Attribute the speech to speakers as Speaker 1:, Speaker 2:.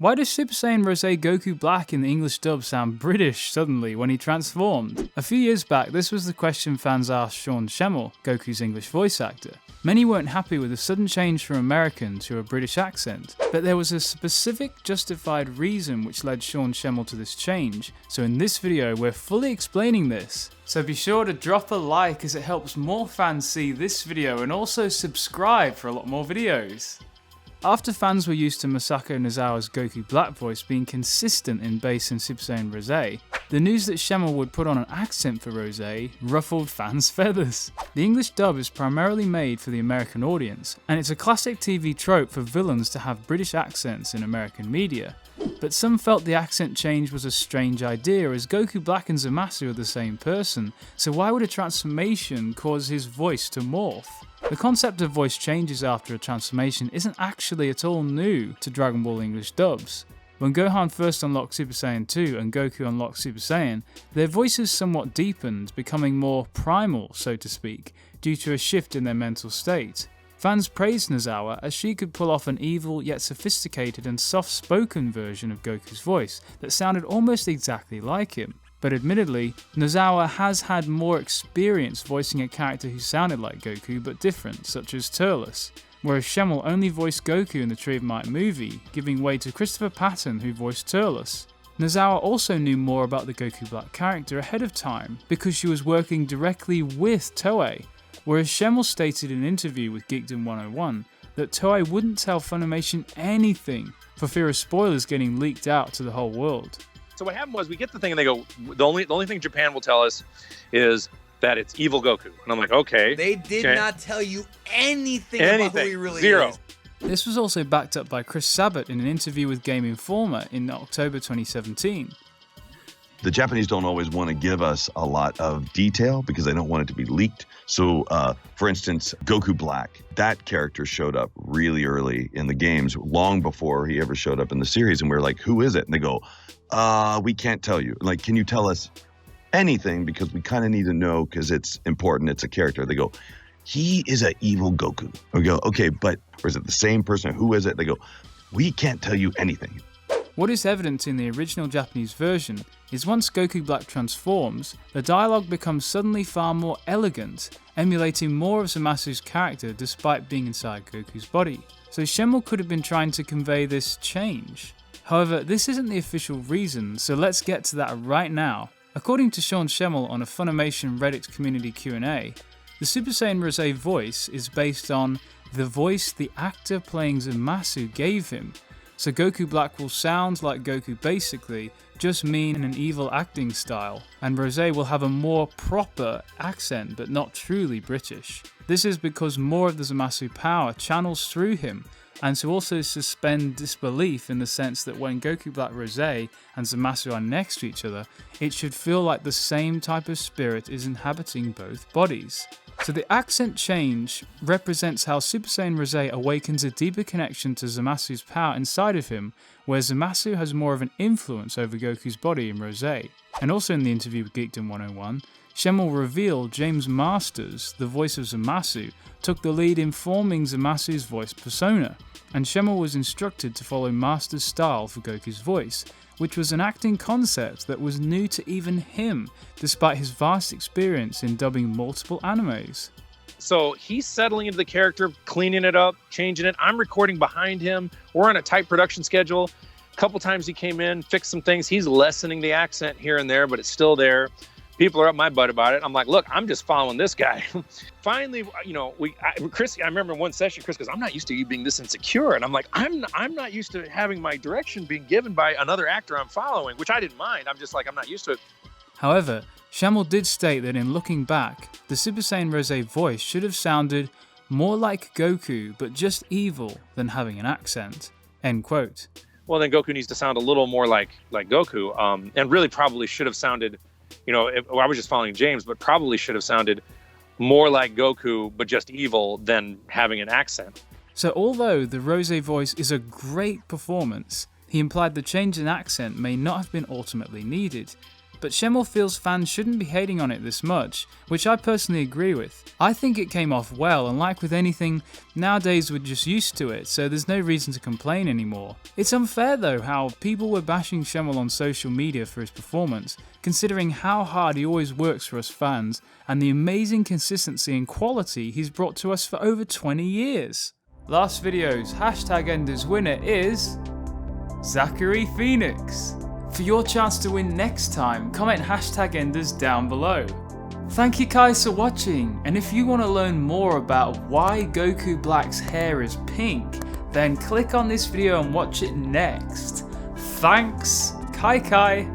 Speaker 1: Why does Super Saiyan Rose Goku Black in the English dub sound British suddenly when he transformed? A few years back, this was the question fans asked Sean Schemmel, Goku's English voice actor. Many weren't happy with the sudden change from American to a British accent, but there was a specific justified reason which led Sean Schemmel to this change, so in this video we're fully explaining this. So be sure to drop a like as it helps more fans see this video, and also subscribe for a lot more videos. After fans were used to Masako Nozawa's Goku Black voice being consistent in bass and Super Saiyan Rose, the news that Schemmel would put on an accent for Rose ruffled fans' feathers. The English dub is primarily made for the American audience, and it's a classic TV trope for villains to have British accents in American media. But some felt the accent change was a strange idea, as Goku Black and Zamasu are the same person, so why would a transformation cause his voice to morph? The concept of voice changes after a transformation isn't actually at all new to Dragon Ball English dubs. When Gohan first unlocked Super Saiyan 2 and Goku unlocked Super Saiyan, their voices somewhat deepened, becoming more primal, so to speak, due to a shift in their mental state. Fans praised Nozawa as she could pull off an evil yet sophisticated and soft-spoken version of Goku's voice that sounded almost exactly like him. But admittedly, Nozawa has had more experience voicing a character who sounded like Goku but different, such as Turles, whereas Schemmel only voiced Goku in the Tree of Might movie, giving way to Christopher Patton who voiced Turles. Nozawa also knew more about the Goku Black character ahead of time because she was working directly with Toei, whereas Schemmel stated in an interview with Geekdom 101 that Toei wouldn't tell Funimation anything for fear of spoilers getting leaked out to the whole world.
Speaker 2: So what happened was we get the thing and they go, the only thing Japan will tell us is that it's evil Goku. And I'm like, okay.
Speaker 3: They did not tell you anything about who he really
Speaker 2: Zero.
Speaker 3: is.
Speaker 1: This was also backed up by Chris Sabat in an interview with Game Informer in October 2017.
Speaker 4: The Japanese don't always want to give us a lot of detail because they don't want it to be leaked. So, for instance, Goku Black, that character showed up really early in the games, long before he ever showed up in the series. And we were like, who is it? And they go, we can't tell you. Like, can you tell us anything? Because we kind of need to know because it's important. It's a character. They go, he is an evil Goku. We go, okay, but or is it the same person? Who is it? They go, we can't tell you anything.
Speaker 1: What is evident in the original Japanese version is once Goku Black transforms, the dialogue becomes suddenly far more elegant, emulating more of Zamasu's character despite being inside Goku's body. So Schemmel could have been trying to convey this change. However, this isn't the official reason, so let's get to that right now. According to Sean Schemmel on a Funimation Reddit community Q&A, the Super Saiyan Rose voice is based on the voice the actor playing Zamasu gave him. So Goku Black will sound like Goku basically, just mean in an evil acting style, and Rose will have a more proper accent but not truly British. This is because more of the Zamasu power channels through him, and to also suspend disbelief in the sense that when Goku Black Rose and Zamasu are next to each other, it should feel like the same type of spirit is inhabiting both bodies. So the accent change represents how Super Saiyan Rose awakens a deeper connection to Zamasu's power inside of him, where Zamasu has more of an influence over Goku's body in Rose. And also in the interview with Geekdom 101, Schemmel revealed James Marsters, the voice of Zamasu, took the lead in forming Zamasu's voice persona, and Schemmel was instructed to follow Marsters' style for Goku's voice, which was an acting concept that was new to even him, despite his vast experience in dubbing multiple animes.
Speaker 2: So he's settling into the character, cleaning it up, changing it. I'm recording behind him. We're on a tight production schedule. A couple times he came in, fixed some things. He's lessening the accent here and there, but it's still there. People are up my butt about it. I'm like, look, I'm just following this guy. Finally, Chris, I remember in one session, Chris goes, I'm not used to you being this insecure. And I'm like, I'm not used to having my direction being given by another actor I'm following, which I didn't mind. I'm just like, I'm not used to it.
Speaker 1: However, Schemmel did state that in looking back, the Super Saiyan Rose voice should have sounded more like Goku, but just evil than having an accent. End quote.
Speaker 2: Well, then Goku needs to sound a little more like Goku, and really probably should have sounded, I was just following James, but probably should have sounded more like Goku, but just evil than having an accent.
Speaker 1: So although the Rose voice is a great performance, he implied the change in accent may not have been ultimately needed. but Schemmel feels fans shouldn't be hating on it this much, which I personally agree with. I think it came off well, and like with anything, nowadays we're just used to it, so there's no reason to complain anymore. It's unfair though how people were bashing Schemmel on social media for his performance, considering how hard he always works for us fans, and the amazing consistency and quality he's brought to us for over 20 years. Last video's #Enders winner is Zachary Phoenix. For your chance to win next time, comment #Enders down below. Thank you guys for watching, and if you want to learn more about why Goku Black's hair is pink, then click on this video and watch it next. Thanks, Kai.